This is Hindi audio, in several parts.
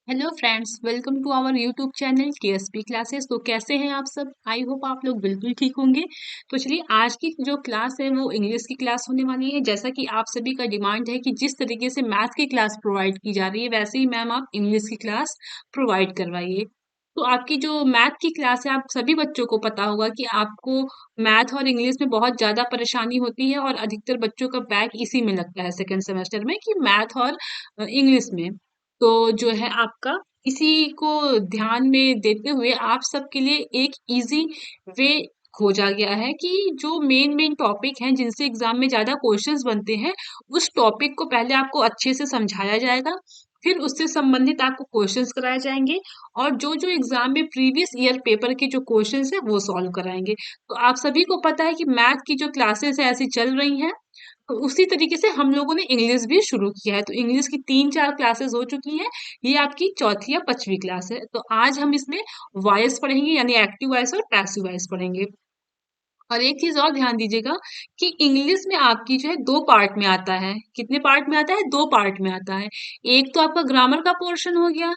Hello friends, welcome to our YouTube channel KSP classes. तो कैसे हैं आप सब? आई होप आप लोग बिल्कुल ठीक होंगे। तो चलिए, आज की जो क्लास है वो इंग्लिश की क्लास होने वाली है। जैसा कि आप सभी का डिमांड है कि जिस तरीके से मैथ की क्लास प्रोवाइड की जा रही है, वैसे ही मैम आप इंग्लिश की क्लास प्रोवाइड करवाइए। तो आपकी जो मैथ की क्लास है, आप सभी बच्चों को पता होगा कि आपको मैथ और इंग्लिश में बहुत ज्यादा परेशानी होती है और अधिकतर बच्चों का बैक इसी में लगता है सेकेंड सेमेस्टर में, कि मैथ और इंग्लिश में। तो जो है आपका इसी को ध्यान में देते हुए आप सबके लिए एक इजी वे खोजा गया है कि जो मेन मेन टॉपिक हैं जिनसे एग्जाम में ज्यादा क्वेश्चंस बनते हैं, उस टॉपिक को पहले आपको अच्छे से समझाया जाएगा। फिर उससे संबंधित आपको क्वेश्चंस कराए जाएंगे और जो जो एग्जाम में प्रीवियस ईयर पेपर के जो क्वेश्चंस है वो सॉल्व कराएंगे। तो आप सभी को पता है कि मैथ की जो क्लासेस है ऐसी चल रही हैं। तो उसी तरीके से हम लोगों ने इंग्लिश भी शुरू किया है। तो इंग्लिश की 3-4 क्लासेस हो चुकी हैं। ये आपकी चौथी या 5वीं क्लास है। तो आज हम इसमें वॉइस पढ़ेंगे, यानी एक्टिव वॉइस और पैसिव वॉइस पढ़ेंगे। और एक चीज और ध्यान दीजिएगा कि इंग्लिश में आपकी जो है 2 पार्ट में आता है। कितने पार्ट में आता है? 2 पार्ट में आता है। एक तो आपका ग्रामर का पोर्शन हो गया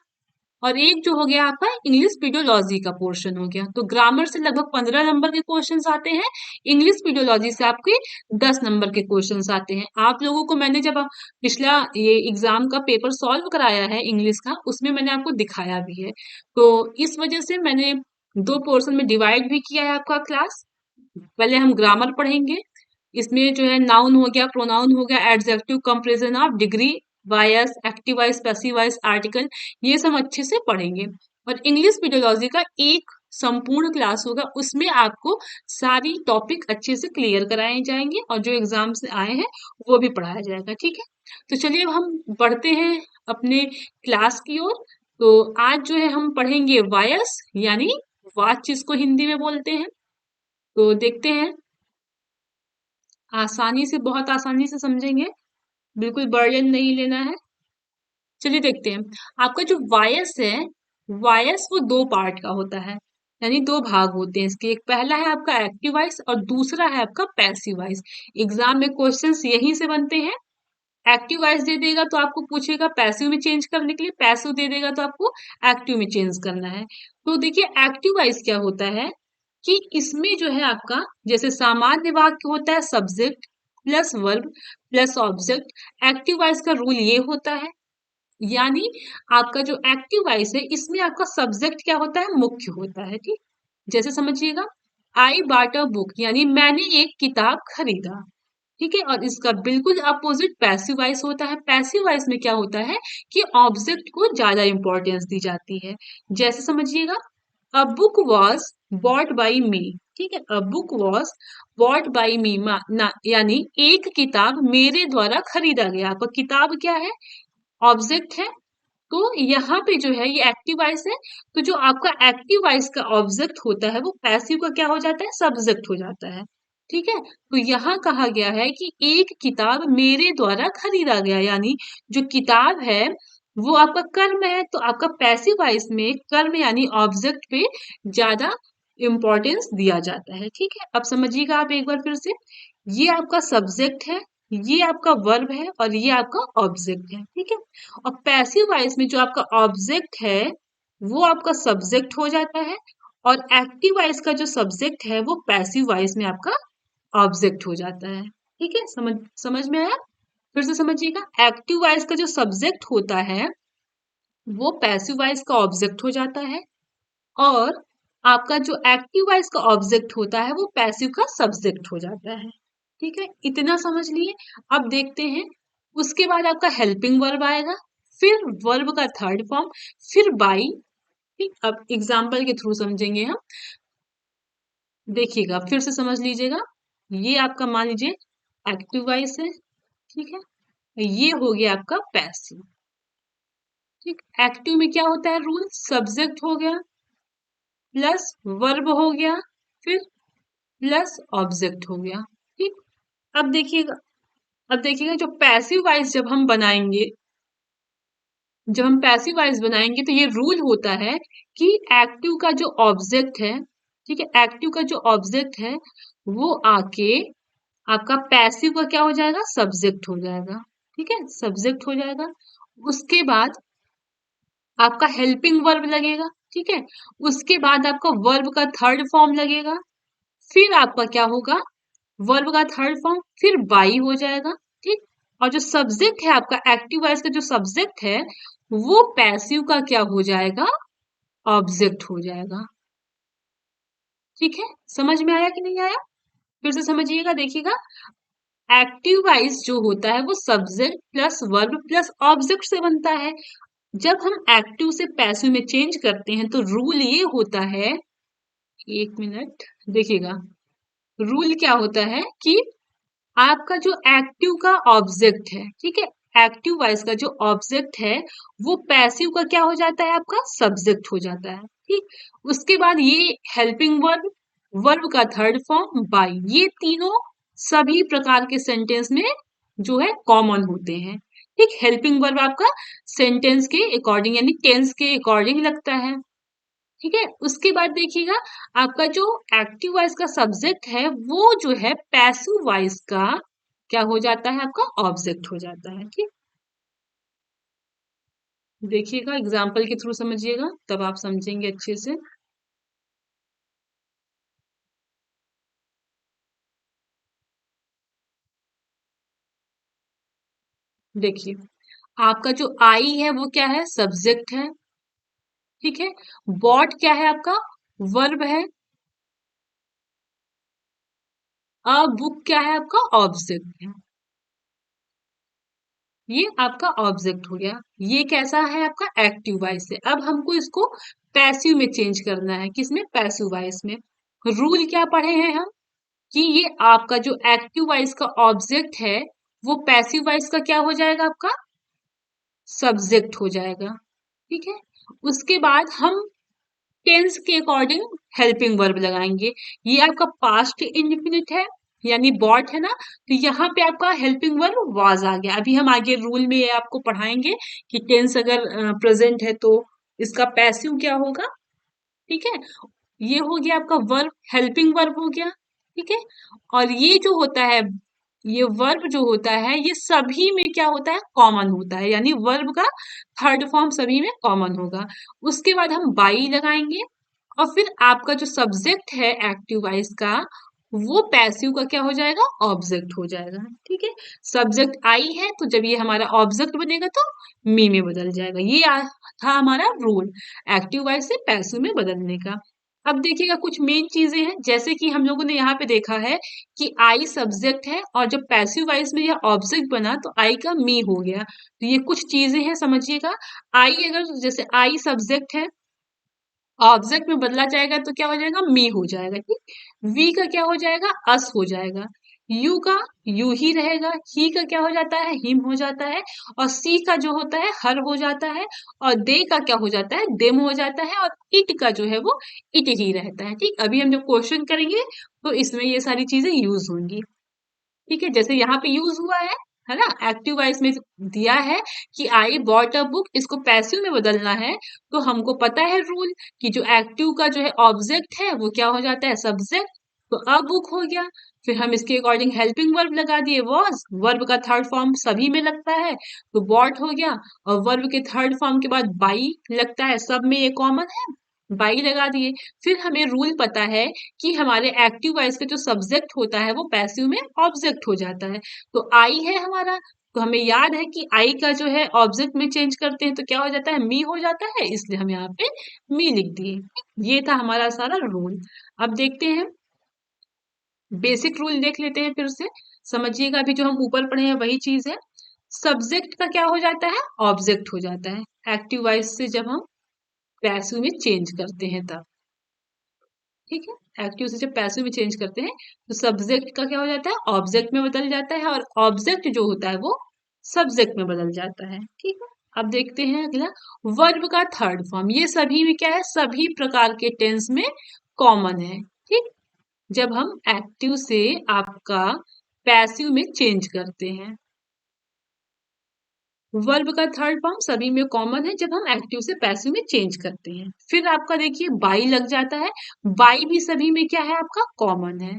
और एक जो हो गया आपका इंग्लिश पीडियोलॉजी का पोर्शन हो गया। तो ग्रामर से लगभग 15 नंबर के क्वेश्चंस आते हैं। इंग्लिश पीडियोलॉजी से आपके 10 नंबर के क्वेश्चंस आते हैं। आप लोगों को मैंने जब पिछला ये एग्जाम का पेपर सॉल्व कराया है इंग्लिश का, उसमें मैंने आपको दिखाया भी है। तो इस वजह से मैंने 2 पोर्शन में डिवाइड भी किया है आपका क्लास। पहले हम ग्रामर पढ़ेंगे। इसमें जो है नाउन हो गया, प्रोनाउन हो गया, adjective, comparison of degree, bias, active voice, passive voice, article, ये सब अच्छे से पढ़ेंगे। और इंग्लिश पीडियोलॉजी का एक संपूर्ण क्लास होगा, उसमें आपको सारी टॉपिक अच्छे से क्लियर कराए जाएंगे और जो एग्जाम से आए हैं वो भी पढ़ाया जाएगा। ठीक है, तो चलिए अब हम बढ़ते हैं अपने क्लास की ओर। तो आज जो है हम पढ़ेंगे वायस, यानी वाच जिसको हिंदी में बोलते हैं। तो देखते हैं, आसानी से, बहुत आसानी से समझेंगे, बिल्कुल बर्डन नहीं लेना है। चलिए देखते हैं। आपका जो वायस है, वायस वो 2 पार्ट का होता है, यानी 2 भाग होते हैं इसके। एक पहला है आपका एक्टिव वॉइस और दूसरा है आपका पैसिव वॉइस। एग्जाम में क्वेश्चंस यहीं से बनते हैं। एक्टिव वॉइस दे देगा तो आपको पूछेगा पैसिव में चेंज करने के लिए, पैसिव दे देगा तो आपको एक्टिव में चेंज करना है। तो देखिए, एक्टिव वॉइस क्या होता है कि इसमें जो है आपका, जैसे सामान्य वाक्य होता है subject plus verb plus object. Active voice का रूल ये होता है, यानी आपका जो एक्टिव वॉइस है इसमें आपका सब्जेक्ट क्या होता है? मुख्य होता है। ठीक, जैसे समझिएगा, आई बाट अ बुक, यानी मैंने एक किताब खरीदा। ठीक है, और इसका बिल्कुल अपोजिट पैसिव वॉइस होता है। पैसिव वॉइस में क्या होता है कि ऑब्जेक्ट को ज्यादा इंपॉर्टेंस दी जाती है। जैसे समझिएगा, a book was bought by me. ठीक है, a book was bought by me, यानी एक किताब मेरे द्वारा खरीदा गया। आपका किताब क्या है? ऑब्जेक्ट है। तो यहाँ पे जो है ये एक्टिव वॉइस है। तो जो आपका एक्टिव वॉइस का ऑब्जेक्ट होता है वो पैसिव का क्या हो जाता है? सब्जेक्ट हो जाता है। ठीक है, तो यहाँ कहा गया है कि एक किताब मेरे द्वारा खरीदा गया, यानी जो किताब है वो आपका कर्म है। तो आपका पैसिव वॉइस में कर्म यानी ऑब्जेक्ट पे ज्यादा इंपॉर्टेंस दिया जाता है। ठीक है, अब समझिएगा आप एक बार फिर से। ये आपका सब्जेक्ट है, ये आपका वर्ब है और ये आपका ऑब्जेक्ट है। ठीक है, और पैसिव वॉइस में जो आपका ऑब्जेक्ट है वो आपका सब्जेक्ट हो जाता है और एक्टिव वॉइस का जो सब्जेक्ट है वो पैसिव वॉइस में आपका ऑब्जेक्ट हो जाता है। ठीक है, समझ समझ में आया? फिर से समझिएगा, एक्टिव वॉइस का जो सब्जेक्ट होता है वो पैसिव वॉइस का ऑब्जेक्ट हो जाता है और आपका जो एक्टिव वॉइस का ऑब्जेक्ट होता है वो पैसिव का सब्जेक्ट हो जाता है। ठीक है, इतना समझ लिए। अब देखते हैं, उसके बाद आपका हेल्पिंग वर्ब आएगा, फिर वर्ब का थर्ड फॉर्म, फिर बाई। ठीक, अब एग्जाम्पल के थ्रू समझेंगे हम। देखिएगा, फिर से समझ लीजिएगा। ये आपका मान लीजिए एक्टिव वॉइस है। ठीक है, ये हो गया आपका पैसिव। ठीक, एक्टिव में क्या होता है रूल? सब्जेक्ट हो गया प्लस वर्ब हो गया, फिर प्लस ऑब्जेक्ट हो गया। ठीक, अब देखिएगा, अब देखिएगा जो पैसिव वॉइस जब हम पैसिव वॉइस बनाएंगे तो ये रूल होता है कि एक्टिव का जो ऑब्जेक्ट है, ठीक है, एक्टिव का जो ऑब्जेक्ट है वो आके आपका पैसिव का क्या हो जाएगा? सब्जेक्ट हो जाएगा। ठीक है, सब्जेक्ट हो जाएगा। उसके बाद आपका हेल्पिंग वर्ब लगेगा, ठीक है। उसके बाद आपका वर्ब का थर्ड फॉर्म लगेगा, फिर आपका क्या होगा, वर्ब का थर्ड फॉर्म, फिर बाई हो जाएगा, ठीक। और जो सब्जेक्ट है आपका एक्टिव वॉइस का जो सब्जेक्ट है वो पैसिव का क्या हो जाएगा, ऑब्जेक्ट हो जाएगा, ठीक है। समझ में आया कि नहीं आया, फिर से समझिएगा, देखिएगा। एक्टिव वॉइस जो होता है वो subject plus verb plus object से बनता है। जब हम एक्टिव से पैसिव में चेंज करते हैं तो रूल ये होता है, एक मिनट देखिएगा, रूल क्या होता है कि आपका जो एक्टिव का ऑब्जेक्ट है, ठीक है, एक्टिव वॉइस का जो ऑब्जेक्ट है वो पैसिव का क्या हो जाता है, आपका सब्जेक्ट हो जाता है, ठीक। उसके बाद ये हेल्पिंग वर्ब, वर्ब का थर्ड फॉर्म बाई, ये तीनों सभी प्रकार के सेंटेंस में जो है कॉमन होते हैं, ठीक। हेल्पिंग वर्ब आपका सेंटेंस के अकॉर्डिंग यानी टेंस के अकॉर्डिंग लगता है, ठीक है। उसके बाद देखिएगा, आपका जो एक्टिव वॉइस का सब्जेक्ट है वो जो है पैसिव वॉइस का क्या हो जाता है, आपका ऑब्जेक्ट हो जाता है, ठीक। देखिएगा एग्जाम्पल के थ्रू समझिएगा तब आप समझेंगे अच्छे से। देखिए, आपका जो आई है वो क्या है, सब्जेक्ट है, ठीक है। बॉट क्या है आपका, वर्ब है। अ बुक क्या है आपका, ऑब्जेक्ट है। ये आपका ऑब्जेक्ट हो गया, ये कैसा है आपका एक्टिव वॉइस है। अब हमको इसको पैसिव में चेंज करना है, किसमें, पैसिव वॉइस में। रूल क्या पढ़े हैं हम, कि ये आपका जो एक्टिव वॉइस का ऑब्जेक्ट है वो पैसिव वॉइस का क्या हो जाएगा, आपका सब्जेक्ट हो जाएगा, ठीक है। उसके बाद हम टेंस के अकॉर्डिंग हेल्पिंग वर्ब लगाएंगे। ये आपका पास्ट इंडेफिनिट है यानी बॉट है ना, तो यहाँ पे आपका हेल्पिंग वर्ब वाज आ गया। अभी हम आगे रूल में ये आपको पढ़ाएंगे कि टेंस अगर प्रेजेंट है तो इसका पैसिव क्या होगा, ठीक है। ये हो गया आपका वर्ब, हेल्पिंग वर्ब हो गया, ठीक है। और ये जो होता है, ये वर्ब जो होता है ये सभी में क्या होता है, कॉमन होता है, यानी वर्ब का थर्ड फॉर्म सभी में कॉमन होगा। उसके बाद हम बाई लगाएंगे और फिर आपका जो सब्जेक्ट है एक्टिव वॉइस का वो पैसिव का क्या हो जाएगा, ऑब्जेक्ट हो जाएगा, ठीक है। सब्जेक्ट आई है तो जब ये हमारा ऑब्जेक्ट बनेगा तो मी में बदल जाएगा। ये था हमारा रूल एक्टिव वॉइस से पैसिव में बदलने का। अब देखिएगा कुछ मेन चीजें हैं, जैसे कि हम लोगों ने यहाँ पे देखा है कि आई सब्जेक्ट है और जब पैसिव वॉइस में यह ऑब्जेक्ट बना तो आई का मी हो गया। तो ये कुछ चीजें हैं, समझिएगा। आई अगर जैसे आई सब्जेक्ट है, ऑब्जेक्ट में बदला जाएगा तो क्या हो जाएगा, मी हो जाएगा, ठीक। वी का क्या हो जाएगा, अस हो जाएगा। यू का यू ही रहेगा। ही का क्या हो जाता है, हिम हो जाता है। और सी का जो होता है हर हो जाता है। और दे का क्या हो जाता है, देम हो जाता है। और इट का जो है वो इट ही रहता है, ठीक। अभी हम जब क्वेश्चन करेंगे तो इसमें ये सारी चीजें यूज होंगी, ठीक है। जैसे यहाँ पे यूज हुआ है ना, एक्टिव वॉइस में दिया है कि आई बॉट अ बुक, इसको पैसिव में बदलना है तो हमको पता है रूल कि जो एक्टिव का जो है ऑब्जेक्ट है वो क्या हो जाता है, सब्जेक्ट। तो अ बुक हो गया, फिर हम इसके अकॉर्डिंग हेल्पिंग वर्ब लगा दिए, वॉज। वर्ब का थर्ड फॉर्म सभी में लगता है तो बॉट हो गया। और वर्ब के थर्ड फॉर्म के बाद बाई लगता है, सब में ये कॉमन है, बाई लगा दिए। फिर हमें रूल पता है कि हमारे एक्टिव वॉइस का जो सब्जेक्ट होता है वो पैसिव में ऑब्जेक्ट हो जाता है। तो आई है हमारा, तो हमें याद है कि आई का जो है ऑब्जेक्ट में चेंज करते हैं तो क्या हो जाता है, मी हो जाता है, इसलिए हम यहाँ पे मी लिख दिए। ये था हमारा सारा रूल। अब देखते हैं, बेसिक रूल देख लेते हैं फिर से, समझिएगा। अभी जो हम ऊपर पढ़े हैं वही चीज है। सब्जेक्ट का क्या हो जाता है, ऑब्जेक्ट हो जाता है एक्टिव वॉइस से जब हम पैसिव में चेंज करते हैं तब, ठीक है। एक्टिव से जब पैसिव में चेंज करते हैं तो सब्जेक्ट का क्या हो जाता है, ऑब्जेक्ट में बदल जाता है। और ऑब्जेक्ट जो होता है वो सब्जेक्ट में बदल जाता है, ठीक है। अब देखते हैं अगला, वर्ब का थर्ड फॉर्म। ये सभी में क्या है, सभी प्रकार के टेंस में कॉमन है, ठीक। जब हम एक्टिव से आपका पैसिव में चेंज करते हैं, वर्ब का थर्ड फॉर्म सभी में कॉमन है जब हम एक्टिव से पैसिव में चेंज करते हैं। फिर आपका देखिए बाई लग जाता है, बाई भी सभी में क्या है, आपका कॉमन है,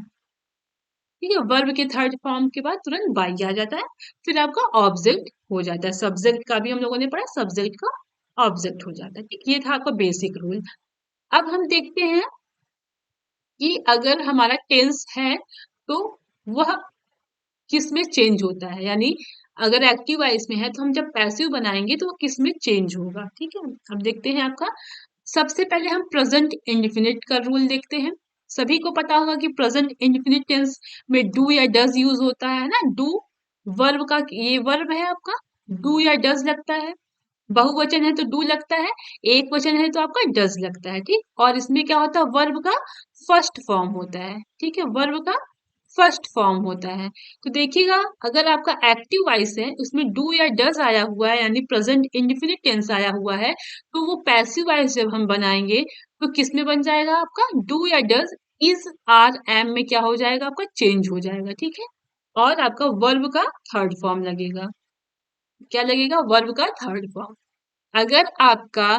ठीक है। वर्ब के थर्ड फॉर्म के बाद तुरंत बाई आ जाता है, फिर आपका ऑब्जेक्ट हो जाता है। सब्जेक्ट का भी हम लोगों ने पढ़ा, सब्जेक्ट का ऑब्जेक्ट हो जाता है। ठीक, ये था आपका बेसिक रूल। अब हम देखते हैं कि अगर हमारा टेंस है तो वह किस में चेंज होता है, यानी अगर एक्टिव वॉइस में है तो हम जब पैसिव बनाएंगे तो वो किस में चेंज होगा। ठीक है, अब देखते हैं आपका। सबसे पहले हम प्रेजेंट इंडिफिनिट का रूल देखते हैं। सभी को पता होगा कि प्रेजेंट इंडिफिनिट टेंस में डू या डज यूज होता है ना। डू वर्ब का, ये वर्ब है आपका, डू या डज लगता है। बहुवचन है तो डू लगता है, एक वचन है तो आपका डज लगता है। ठीक, और इसमें क्या होता है, वर्ब का फर्स्ट फॉर्म होता है। ठीक है, वर्ब का फर्स्ट फॉर्म होता है। तो देखिएगा, अगर आपका एक्टिव वॉइस है उसमें डू या डज आया हुआ है, यानी प्रेजेंट इंडिफिनिट टेंस आया हुआ है, तो वो पैसिव वॉइस जब हम बनाएंगे तो किस में बन जाएगा आपका, डू या डज इज आर एम में क्या हो जाएगा आपका, चेंज हो जाएगा। ठीक है, और आपका वर्ब का थर्ड फॉर्म लगेगा। क्या लगेगा, वर्ब का थर्ड फॉर्म। अगर आपका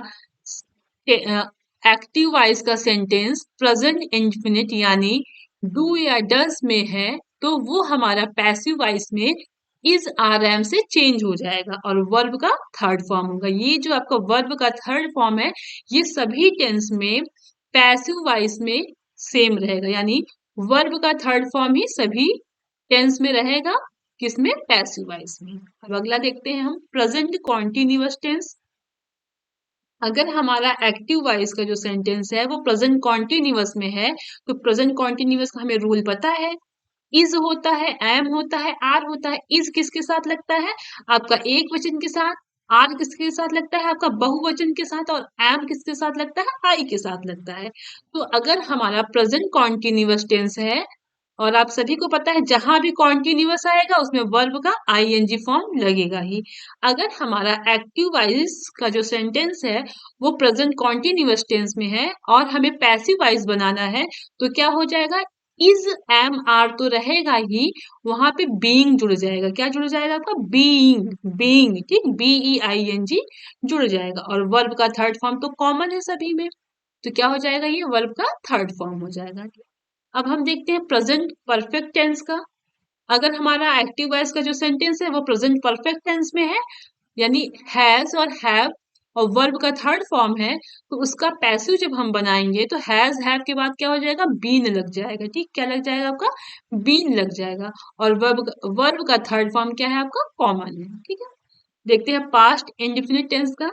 एक्टिव वॉइस का सेंटेंस प्रेजेंट इंडेफिनिट यानी डू या डज में है, तो वो हमारा पैसिव वॉइस में इज आर एम से चेंज हो जाएगा और वर्ब का थर्ड फॉर्म होगा। ये जो आपका वर्ब का थर्ड फॉर्म है, ये सभी टेंस में पैसिव वॉइस में सेम रहेगा, यानी वर्ब का थर्ड फॉर्म ही सभी टेंस में रहेगा। किसमें, पैसिव वॉइस में। अब अगला देखते हैं हम, प्रेजेंट कॉन्टिन्यूअस टेंस। अगर हमारा एक्टिव वॉइस का जो सेंटेंस है वो प्रेजेंट कॉन्टिन्यूअस में है, तो प्रेजेंट कॉन्टिन्यूअस का हमें रूल पता है। इज होता है, एम होता है, आर होता है। इज किसके साथ लगता है, आपका एक वचन के साथ। आर किसके साथ लगता है, आपका बहुवचन के साथ। और एम किसके साथ लगता है, आई के साथ लगता है। तो अगर हमारा प्रेजेंट कॉन्टिन्यूअस टेंस है, और आप सभी को पता है जहां भी कॉन्टिन्यूअस आएगा उसमें वर्ब का आईएनजी फॉर्म लगेगा ही। अगर हमारा एक्टिव वॉइस का जो सेंटेंस है वो प्रेजेंट कॉन्टिन्यूअस टेंस में है और हमें पैसिव वॉइस बनाना है, तो क्या हो जाएगा, इज एम आर तो रहेगा ही, वहां पे बीइंग जुड़ जाएगा। क्या जुड़ जाएगा आपका, बीइंग। बीइंग, ठीक, BEING जुड़ जाएगा। और वर्ब का थर्ड फॉर्म तो कॉमन है सभी में, तो क्या हो जाएगा, ये वर्ब का थर्ड फॉर्म हो जाएगा। अब हम देखते हैं प्रेजेंट परफेक्ट टेंस का। अगर हमारा एक्टिव वॉइस का जो सेंटेंस है वो प्रेजेंट परफेक्ट टेंस में है, यानी हैज और हैव और वर्ब का थर्ड फॉर्म है, तो उसका पैसिव जब हम बनाएंगे तो हैज हैव के बाद क्या हो जाएगा, बीन लग जाएगा। ठीक, क्या लग जाएगा आपका, बीन लग जाएगा। और वर्ब का थर्ड फॉर्म क्या है आपका, कॉमन है। ठीक है, देखते हैं पास्ट इंडेफिनिट टेंस का।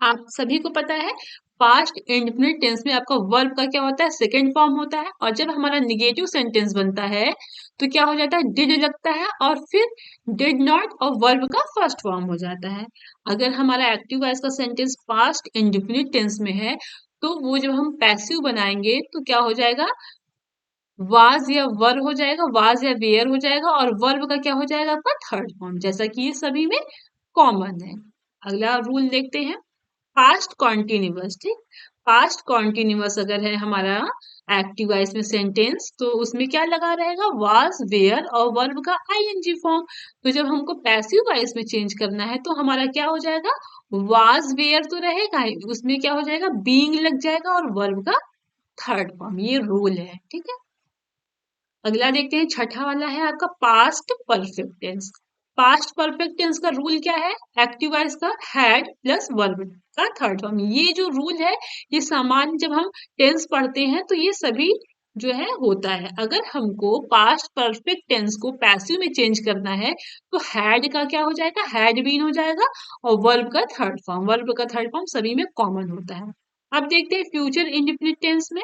आप सभी को पता है पास्ट इंडेफिनिट टेंस में आपका वर्ब का क्या होता है, सेकंड फॉर्म होता है। और जब हमारा निगेटिव सेंटेंस बनता है तो क्या हो जाता है, डिड लगता है और फिर डिड नॉट और वर्ब का फर्स्ट फॉर्म हो जाता है। अगर हमारा एक्टिव वॉइस का सेंटेंस पास्ट इंडेफिनिट टेंस में है तो वो जब हम पैसिव बनाएंगे तो क्या हो जाएगा, वाज या वर हो जाएगा, वाज या वेयर हो जाएगा। और वर्ब का क्या हो जाएगा आपका, थर्ड फॉर्म, जैसा कि ये सभी में कॉमन है। अगला रूल देखते हैं, पास्ट कॉन्टिन्यूअस। ठीक, पास्ट कॉन्टिन्यूअस अगर है हमारा एक्टिव वॉइस में सेंटेंस तो उसमें क्या लगा रहेगा, वाज वेयर और वर्ब का आईएनजी फॉर्म। तो जब हमको पैसिव वॉइस में चेंज करना है तो हमारा क्या हो जाएगा, वाज वेयर तो रहेगा ही, उसमें क्या हो जाएगा, बीइंग लग जाएगा और वर्ब का थर्ड फॉर्म। ये रूल है। ठीक है, अगला देखते हैं, छठा वाला है आपका past perfect tense. Past perfect tense का रूल क्या है, एक्टिव वॉइस का हैड प्लस वर्ब का थर्ड फॉर्म। ये जो रूल है ये सामान्य जब हम टेंस पढ़ते हैं तो ये सभी जो है होता है। अगर हमको पास्ट परफेक्ट टेंस को पैसिव में चेंज करना है तो हैड का क्या हो जाएगा, हैड बीन हो जाएगा। और वर्ब का थर्ड फॉर्म, वर्ब का थर्ड फॉर्म सभी में कॉमन होता है। अब देखते हैं फ्यूचर इंडेफिनिट टेंस में।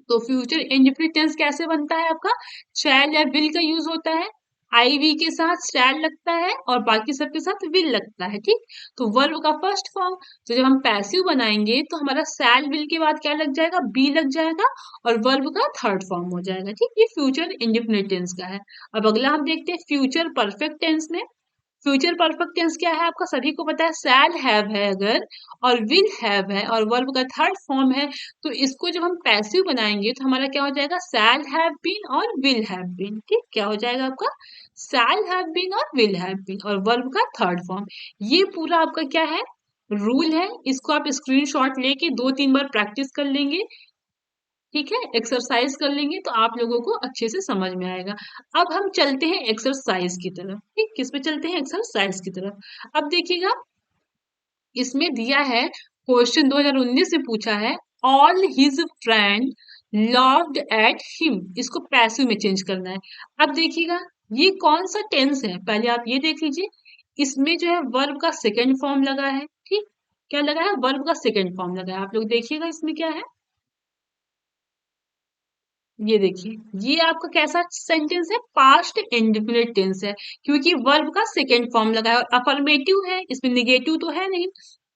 तो फ्यूचर इंडेफिनिट टेंस कैसे बनता है आपका, शैल या विल का यूज होता है। आई वी के साथ शैल लगता है और बाकी सबके साथ विल लगता है। ठीक, तो वर्ब का फर्स्ट फॉर्म। तो जब हम पैसिव बनाएंगे तो हमारा शैल विल के बाद क्या लग जाएगा, बी लग जाएगा और वर्ब का थर्ड फॉर्म हो जाएगा। ठीक, ये फ्यूचर इंडेफिनिट टेंस का है। अब अगला हम देखते हैं फ्यूचर परफेक्ट टेंस में। फ्यूचर परफेक्ट टेंस क्या है आपका, सभी को पता है शैल हैव है अगर, और विल हैव है और वर्ब का थर्ड फॉर्म है, तो इसको जब हम पैसिव बनाएंगे तो हमारा क्या हो जाएगा, शैल हैव बीन और विल हैव बीन। ठीक, क्या हो जाएगा आपका, शैल हैव बीन और विल हैव बीन और वर्ब का थर्ड फॉर्म। ये पूरा आपका क्या है, रूल है। इसको आप स्क्रीनशॉट लेके 2-3 बार प्रैक्टिस कर लेंगे। ठीक है, एक्सरसाइज कर लेंगे तो आप लोगों को अच्छे से समझ में आएगा। अब हम चलते हैं एक्सरसाइज की तरफ। ठीक, किस पे चलते हैं, एक्सरसाइज की तरफ। अब देखिएगा, इसमें दिया है, क्वेश्चन 2019 में पूछा है, all his friend loved at him, इसको पैसिव में चेंज करना है। अब देखिएगा ये कौन सा टेंस है, पहले आप ये देख लीजिए। इसमें जो है वर्ब का सेकंड फॉर्म लगा है, ठीक, क्या लगा है, वर्ब का सेकंड फॉर्म लगा है। आप लोग देखिएगा इसमें क्या है, ये देखिए, ये आपका कैसा सेंटेंस है, पास्ट इंडेफिनिट टेंस है, क्योंकि वर्ब का सेकंड फॉर्म लगा है और अफर्मेटिव है, इसमें निगेटिव तो है नहीं।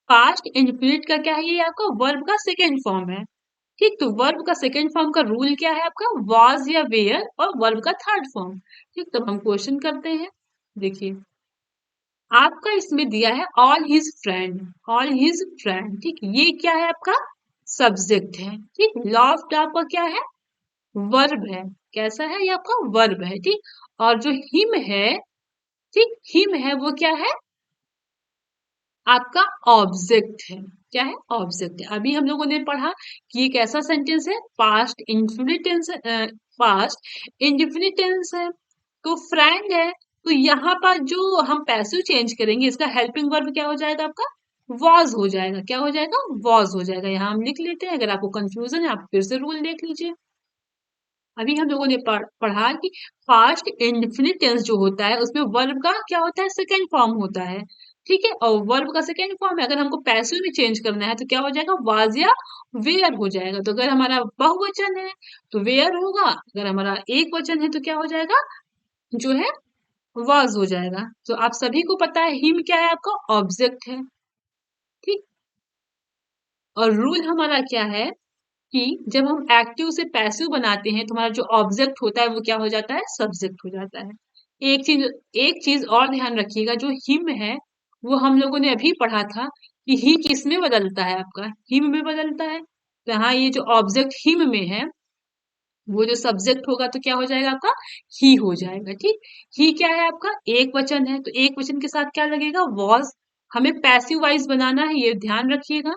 पास्ट इंडेफिनिट का क्या है, ये आपका वर्ब का सेकंड फॉर्म है, ठीक। तो वर्ब का सेकंड फॉर्म का रूल क्या है आपका, वाज या वेयर, और वर्ब का थर्ड फॉर्म, ठीक। तो हम क्वेश्चन करते हैं, देखिए आपका इसमें दिया है all his friend, all his friend, ठीक, ये क्या है आपका सब्जेक्ट है, ठीक। लव्ड आपका क्या है, वर्ब है, कैसा है, ये आपका वर्ब है, ठीक। और जो हिम है, ठीक, हिम है वो क्या है, आपका ऑब्जेक्ट है, क्या है, ऑब्जेक्ट है। अभी हम लोगों ने पढ़ा कि एक ऐसा सेंटेंस है, past indefinite tense, past indefinite tense है, तो फ्रेंड है, तो यहाँ पर जो हम पैसिव चेंज करेंगे, इसका हेल्पिंग वर्ब क्या हो जाएगा आपका, वॉज हो जाएगा, क्या हो जाएगा, वॉज हो जाएगा। यहाँ हम लिख लेते हैं, अगर आपको कंफ्यूजन है आप फिर से रूल देख लीजिए। अभी हम लोगों ने पढ़ा कि पास्ट इंडेफिनिट टेंस जो होता है उसमें वर्ब का क्या होता है, सेकेंड फॉर्म होता है, ठीक है। और वर्ब का सेकेंड फॉर्म है, अगर हमको पैसिव में चेंज करना है तो क्या हो जाएगा, वाज या वेयर हो जाएगा। तो अगर हमारा बहुवचन है तो वेयर होगा, अगर हमारा एक वचन है तो क्या हो जाएगा, जो है वाज हो जाएगा। तो आप सभी को पता है हिम क्या है, आपका ऑब्जेक्ट है, ठीक। और रूल हमारा क्या है कि जब हम एक्टिव से पैसिव बनाते हैं तो हमारा जो ऑब्जेक्ट होता है वो क्या हो जाता है, सब्जेक्ट हो जाता है। एक चीज और ध्यान रखिएगा, जो हिम है वो हम लोगों ने अभी पढ़ा था कि ही किस में बदलता है, आपका हिम में बदलता है। तो यहाँ ये जो ऑब्जेक्ट हिम में है वो जो सब्जेक्ट होगा तो क्या हो जाएगा आपका, ही हो जाएगा, ठीक। ही क्या है आपका, एक वचन है, तो एक वचन के साथ क्या लगेगा, वॉज। हमें पैसिव वाइज बनाना है, ये ध्यान रखिएगा।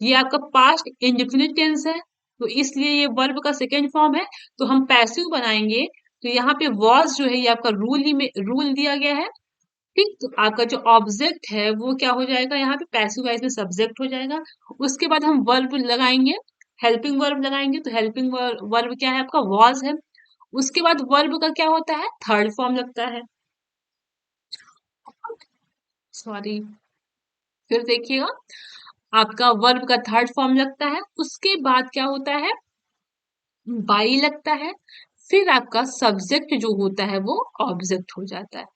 ये आपका पास्ट इंडेफिनिट टेंस है, तो इसलिए ये वर्ब का सेकेंड फॉर्म है, तो हम पैसिव बनाएंगे। तो यहाँ पे वॉज जो है ये आपका रूल ही में रूल दिया गया है, ठीक। तो आपका जो ऑब्जेक्ट है वो क्या हो जाएगा, यहाँ पे पैसिव वाइज में सब्जेक्ट हो जाएगा। उसके बाद हम वर्ब लगाएंगे, हेल्पिंग वर्ब लगाएंगे, तो हेल्पिंग वर्ब क्या है आपका, वॉज है। उसके बाद वर्ब का क्या होता है, थर्ड फॉर्म लगता है, सॉरी, फिर देखिएगा आपका वर्ब का थर्ड फॉर्म लगता है। उसके बाद क्या होता है, बाई लगता है। फिर आपका सब्जेक्ट जो होता है वो ऑब्जेक्ट हो जाता है।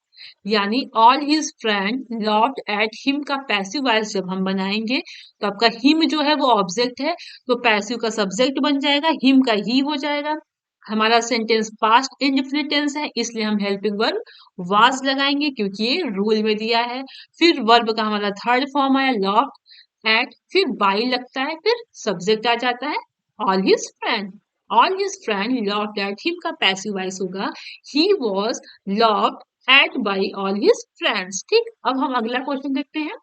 यानी all his friend loved at him का पैसिव वॉइस जब हम बनाएंगे तो आपका हिम जो है वो ऑब्जेक्ट है, तो पैसिव का सब्जेक्ट बन जाएगा, हिम का ही हो जाएगा। हमारा सेंटेंस पास्ट इंडेफिनिट टेंस है, इसलिए हम हेल्पिंग वर्ब वाज लगाएंगे क्योंकि ये रूल में दिया है। फिर वर्ब का हमारा थर्ड फॉर्म आया लव्ड एट, फिर बाई लगता है, फिर सब्जेक्ट आ जाता है, all his friend. All his friend loved at him का पैसिव वॉइस होगा, he was loved at by all his friends, ठीक। अब हम अगला क्वेश्चन देखते हैं।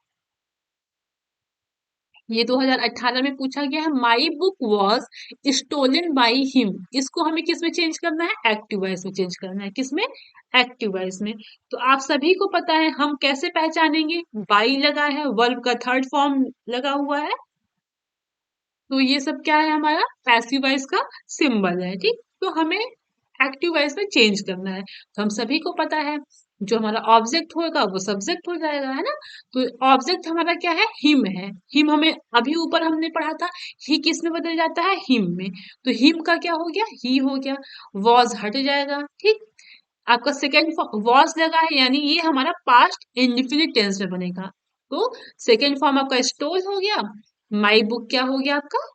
ये 2018 में पूछा गया है, my book was stolen by him, इसको हमें किस में चेंज करना है, एक्टिव वॉइस में चेंज करना है, किसमें, एक्टिव वॉइस में। तो आप सभी को पता है हम कैसे पहचानेंगे, बाई लगा है, वर्ब का थर्ड फॉर्म लगा हुआ है, तो ये सब क्या है, हमारा पैसिव वॉइस का सिंबल है, ठीक। तो हमें एक्टिव वॉइस में चेंज करना है। तो हम सभी को पता है जो हमारा ऑब्जेक्ट होगा वो सब्जेक्ट हो जाएगा, है ना। तो ऑब्जेक्ट हमारा क्या है, हिम है। हिम हमें अभी ऊपर हमने पढ़ा था, ही किस में बदल जाता है, हिम में। तो हिम का क्या हो गया, ही हो गया, वॉज हट जाएगा, ठीक। आपका सेकेंड वॉज लगा है, यानी ये हमारा पास्ट इंडिफिनिट टेंस में बनेगा। तो सेकेंड फॉर्म आपका स्टोल हो गया, माई बुक क्या हो गया आपका,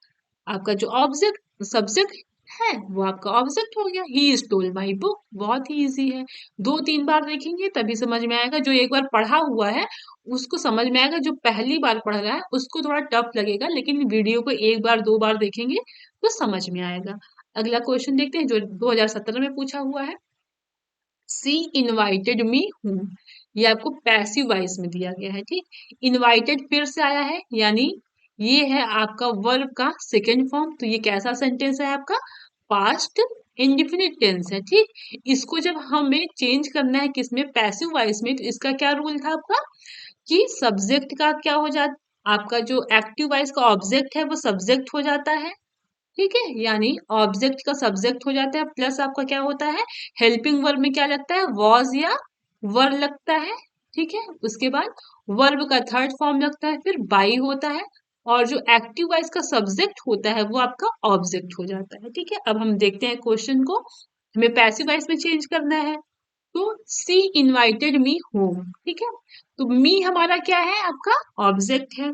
आपका जो ऑब्जेक्ट सब्जेक्ट है वो आपका ऑब्जेक्ट हो गया, ही स्टोल माई बुक। बहुत ही इजी है, दो तीन बार देखेंगे तभी समझ में आएगा। जो एक बार पढ़ा हुआ है उसको समझ में आएगा, जो पहली बार पढ़ रहा है उसको थोड़ा टफ लगेगा, लेकिन वीडियो को एक बार दो बार देखेंगे तो समझ में आएगा। अगला क्वेश्चन देखते हैं जो 2017 में पूछा हुआ है, सी इनवाइटेड मी हूँ, ये आपको पैसिव वॉइस में दिया गया है, ठीक। इनवाइटेड फिर से आया है, यानी ये है आपका वर्ब का सेकेंड फॉर्म, तो ये कैसा सेंटेंस है आपका, पास्ट इंडिफिनिट टेंस है, ठीक। इसको जब हमें चेंज करना है किसमें, पैसिव वॉइस में, तो इसका क्या रूल था आपका कि सब्जेक्ट का क्या हो जा आपका जो एक्टिव वॉइस का ऑब्जेक्ट है वो सब्जेक्ट हो जाता है, ठीक है, यानी ऑब्जेक्ट का सब्जेक्ट हो जाता है, प्लस आपका क्या होता है, हेल्पिंग वर्ब में क्या लगता है, वॉज या वर लगता है, ठीक है। उसके बाद वर्ब का थर्ड फॉर्म लगता है, फिर बाई होता है, और जो एक्टिव वॉइस का सब्जेक्ट होता है वो आपका ऑब्जेक्ट हो जाता है, ठीक है। अब हम देखते हैं क्वेश्चन को, हमें पैसिव वॉइस में चेंज करना है। तो सी इनवाइटेड मी होम, ठीक है। तो मी हमारा क्या है, आपका ऑब्जेक्ट है।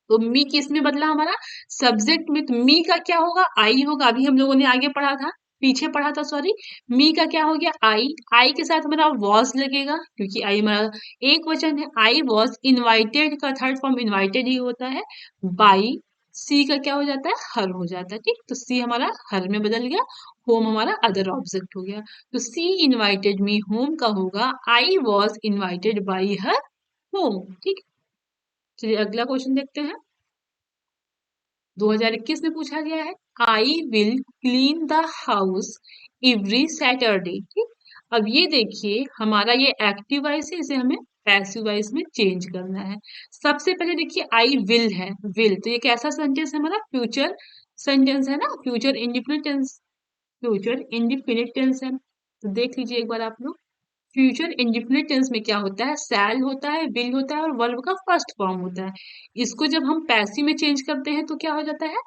तो मी किस में बदला, हमारा सब्जेक्ट में। तो मी का क्या होगा, आई होगा। अभी हम लोगों ने आगे पढ़ा था, पीछे पढ़ा था, सॉरी। मी का क्या हो गया, आई। आई के साथ हमारा वॉज लगेगा, क्योंकि आई हमारा एक वचन है। आई वॉज इनवाइटेड का थर्ड फॉर्म इनवाइटेड ही होता है, बाई। सी का क्या हो जाता है, हर हो जाता है, ठीक। तो सी हमारा हर में बदल गया, होम हमारा अदर ऑब्जेक्ट हो गया। तो सी इनवाइटेड मी होम का होगा, I was invited by her home, ठीक। चलिए अगला क्वेश्चन देखते हैं। 2021 में पूछा गया है, I will clean the house every Saturday, ठीक। अब ये देखिए, हमारा ये एक्टिव वॉइस है, इसे हमें पैसिव वॉइस में चेंज करना है। सबसे पहले देखिए, आई विल है, विल तो ये कैसा सेंटेंस है, हमारा फ्यूचर सेंटेंस है ना, future indefinite tense, future indefinite tense है। तो देख लीजिए एक बार आप लोग, फ्यूचर इंडिफिनिट टेंस में क्या होता है, सैल होता है, विल होता है, और वर्ब का फर्स्ट फॉर्म होता है। इसको जब हम पैसिव में चेंज करते हैं तो क्या हो जाता है,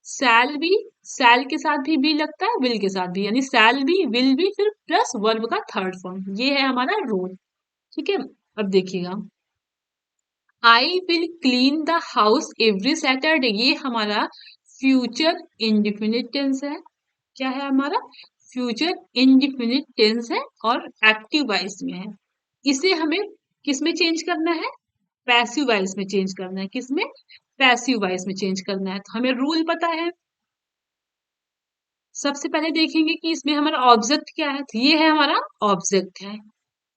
सैल भी, सैल के साथ भी बी लगता है, विल के साथ भी, यानी सैल भी, विल भी, फिर प्लस वर्ब का थर्ड फॉर्म। ये है हमारा रूल, ठीक है। अब देखिएगा, I will clean the house every Saturday, ये हमारा फ्यूचर इंडिफिनिट टेंस है। क्या है हमारा, फ्यूचर इंडिफिनिट टेंस है, और एक्टिव वॉइस में है। इसे हमें किस में चेंज करना है, पैसिव वॉइस में चेंज करना है। किस में, पैसिव वॉइस में चेंज करना है। तो हमें रूल पता है। सबसे पहले देखेंगे कि इसमें हमारा ऑब्जेक्ट क्या है, तो ये है हमारा ऑब्जेक्ट है,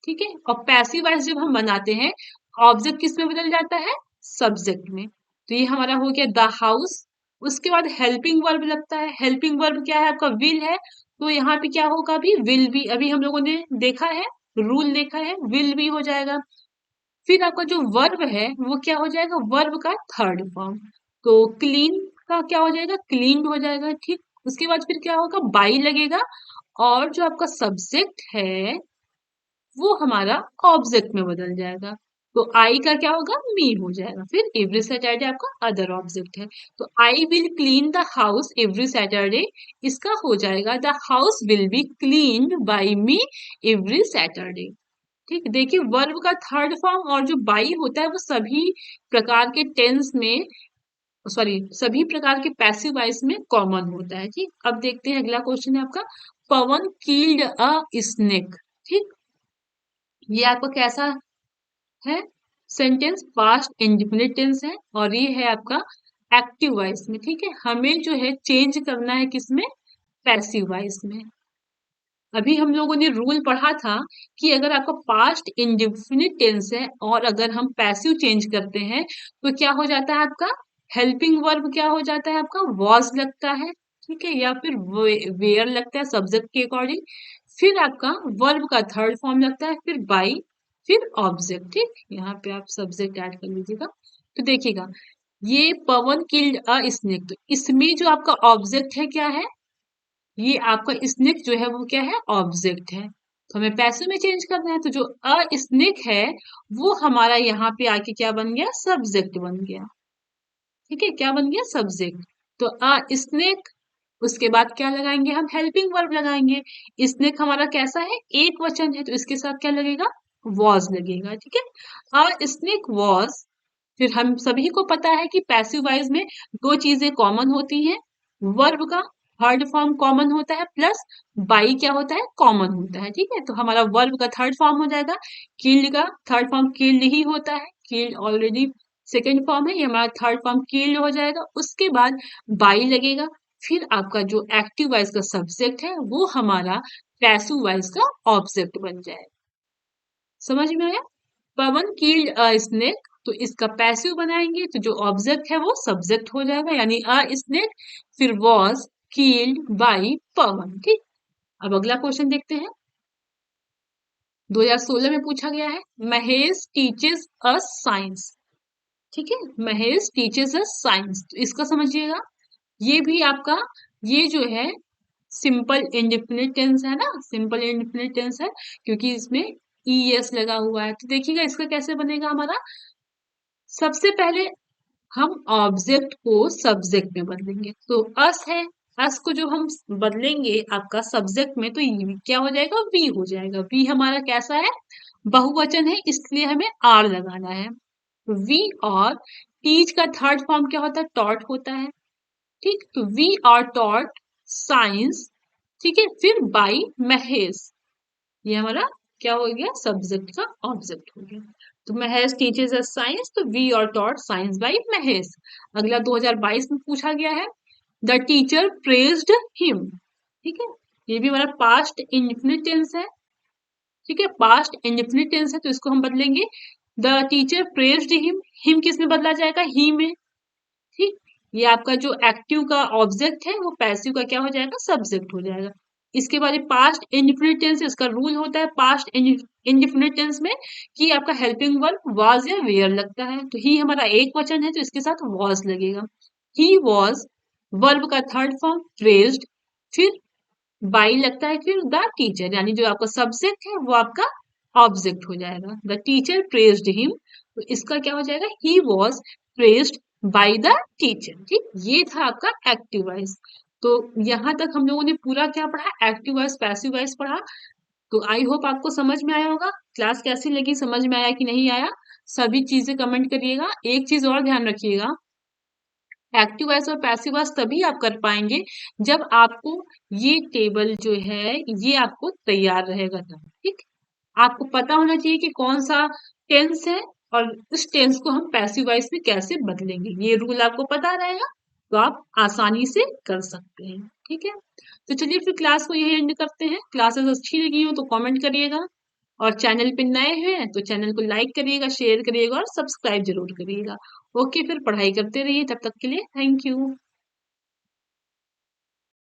ठीक है। और पैसिव वॉइस जब हम बनाते हैं, ऑब्जेक्ट किस में बदल जाता है, सब्जेक्ट में। तो ये हमारा हो गया द हाउस। उसके बाद हेल्पिंग वर्ब लगता है, हेल्पिंग वर्ब क्या है, आपका विल है। तो यहाँ पे क्या होगा, अभी विल भी, अभी हम लोगों ने देखा है, रूल देखा है, विल भी हो जाएगा। फिर आपका जो वर्ब है वो क्या हो जाएगा, वर्ब का थर्ड फॉर्म। तो क्लीन का क्या हो जाएगा, क्लीन्ड हो जाएगा, ठीक। उसके बाद फिर क्या होगा, बाई लगेगा, और जो आपका सब्जेक्ट है वो हमारा ऑब्जेक्ट में बदल जाएगा। तो आई का क्या होगा, मी हो जाएगा। फिर एवरी सैटरडे आपका अदर ऑब्जेक्ट है। तो I will clean the house every Saturday, इसका हो जाएगा the house will be cleaned by me every Saturday, ठीक। देखिए, वर्ब का थर्ड फॉर्म और जो बाई होता है वो सभी प्रकार के टेंस में, सॉरी, सभी प्रकार के पैसिव वॉइस में कॉमन होता है, ठीक। अब देखते हैं अगला क्वेश्चन है आपका, पवन कील्ड अ स्नेक, ठीक। ये आपका कैसा है सेंटेंस, पास्ट इंडिफिनिट टेंस है, और ये है आपका एक्टिव वॉइस में, ठीक है। हमें जो है चेंज करना है किसमें, पैसिव वॉइस में। अभी हम लोगों ने रूल पढ़ा था कि अगर आपका पास्ट इंडेफिनिट टेंस है और अगर हम पैसिव चेंज करते हैं तो क्या हो जाता है, आपका हेल्पिंग वर्ब क्या हो जाता है, आपका वॉज लगता है, ठीक है, या फिर वेयर लगता है सब्जेक्ट के अकॉर्डिंग। फिर आपका वर्ब का थर्ड फॉर्म लगता है, फिर बाई, फिर ऑब्जेक्ट, ठीक। यहाँ पे आप सब्जेक्ट ऐड कर लीजिएगा। तो देखिएगा, ये पवन किल्ड अ स्नेक, तो इसमें जो आपका ऑब्जेक्ट है क्या है, ये आपका स्नेक जो है वो क्या है, ऑब्जेक्ट है। तो हमें पैसे में चेंज करना है, तो जो अ स्नेक है वो हमारा यहाँ पे आके क्या बन गया, सब्जेक्ट बन गया, ठीक है। क्या बन गया, सब्जेक्ट। तो अ स्नेक, उसके बाद क्या लगाएंगे, हम हेल्पिंग वर्ब लगाएंगे। स्नेक हमारा कैसा है, एक वचन है, तो इसके साथ क्या लगेगा, वॉज लगेगा, ठीक है। अ स्नेक वॉज। फिर हम सभी को पता है कि पैसिव वॉइस में दो चीजें कॉमन होती हैं, वर्ब का थर्ड फॉर्म कॉमन होता है, प्लस बाई क्या होता है, कॉमन होता है, ठीक है। तो हमारा वर्ब का थर्ड फॉर्म हो जाएगा, किल्ड का थर्ड फॉर्म किल्ड ही होता है, किल्ड ऑलरेडी सेकेंड फॉर्म है, ये हमारा थर्ड फॉर्म किल्ड हो जाएगा। उसके बाद बाई लगेगा, फिर आपका जो एक्टिव वॉइस का सब्जेक्ट है वो हमारा पैसिव वॉइस का ऑब्जेक्ट बन जाएगा। समझ में आया, पवन कील्ड अ स्नेक, तो इसका पैसिव बनाएंगे तो जो ऑब्जेक्ट है वो सब्जेक्ट हो जाएगा, यानी अ स्नेक, फिर वॉज कील्ड बाई पवन, ठीक। अब अगला क्वेश्चन देखते हैं। 2016 में पूछा गया है, महेश टीचेस अस साइंस, ठीक है, महेश टीचर्स अस साइंस, तो इसका समझिएगा। ये भी आपका, ये जो है सिंपल इंडेफिनिट टेंस है ना, सिंपल इंडेफिनिट टेंस है, क्योंकि इसमें ईएस लगा हुआ है। तो देखिएगा इसका कैसे बनेगा हमारा। सबसे पहले हम ऑब्जेक्ट को सब्जेक्ट में बदलेंगे, तो अस है, अस को जो हम बदलेंगे आपका सब्जेक्ट में, तो ये क्या हो जाएगा, वी हो जाएगा। वी हमारा कैसा है, बहुवचन है, इसलिए हमें आर लगाना है। वी और टीच का थर्ड फॉर्म क्या होता है, टॉट होता है। ठीक, तो वी आर टॉट साइंस। ठीक है, फिर बाई महेश, ये हमारा क्या हो गया, सब्जेक्ट का ऑब्जेक्ट हो गया। तो महेश टीचर्स अस साइंस, तो we are taught science by Mahesh. अगला 2022 में पूछा गया है, द टीचर प्रेज्ड हिम। ठीक है, ये भी हमारा पास्ट इंडेफिनिट टेंस है। ठीक है, पास्ट इंडेफिनिट टेंस है, तो इसको हम बदलेंगे, the teacher praised him. Him किस में बदला जाएगा, ही में। ठीक, ये आपका जो एक्टिव का ऑब्जेक्ट है वो पैसिव का क्या हो जाएगा, सब्जेक्ट हो जाएगा। इसके बाद पास्ट इंडिफिनिट टेंस, इसका रूल होता है पास्ट इंडिफिनिट टेंस में कि आपका हेल्पिंग वर्ब वाज या वेयर लगता है। तो ही हमारा एक वचन है, तो इसके साथ वाज लगेगा। ही वाज वर्ब का थर्ड फॉर्म प्रेज्ड, फिर बाई लगता है, फिर द टीचर, यानी जो आपका सब्जेक्ट है वो आपका ऑब्जेक्ट हो जाएगा। द टीचर प्रेज्ड हिम, तो इसका क्या हो जाएगा, he was praised by the teacher. ठीक, ये था आपका एक्टिव वॉइस। तो यहां तक हम लोगों ने पूरा क्या पढ़ा, एक्टिव वॉइस पैसिव वॉइस पढ़ा। तो आई होप आपको समझ में आया होगा। क्लास कैसी लगी, समझ में आया कि नहीं आया, सभी चीजें कमेंट करिएगा। एक चीज और ध्यान रखिएगा, एक्टिव वॉइस और पैसिव वॉइस तभी आप कर पाएंगे जब आपको ये टेबल जो है ये आपको तैयार रहेगा तब। ठीक, आपको पता होना चाहिए कि कौन सा टेंस है और उस टेंस को हम पैसिव वॉइस में कैसे बदलेंगे, ये रूल आपको पता रहेगा तो आप आसानी से कर सकते हैं। ठीक है, तो चलिए फिर क्लास को यही एंड करते हैं। क्लासेस अच्छी लगी हो तो कमेंट करिएगा, और चैनल पे नए हैं तो चैनल को लाइक करिएगा, शेयर करिएगा और सब्सक्राइब जरूर करिएगा। ओके, फिर पढ़ाई करते रहिए, तब तक के लिए थैंक यू।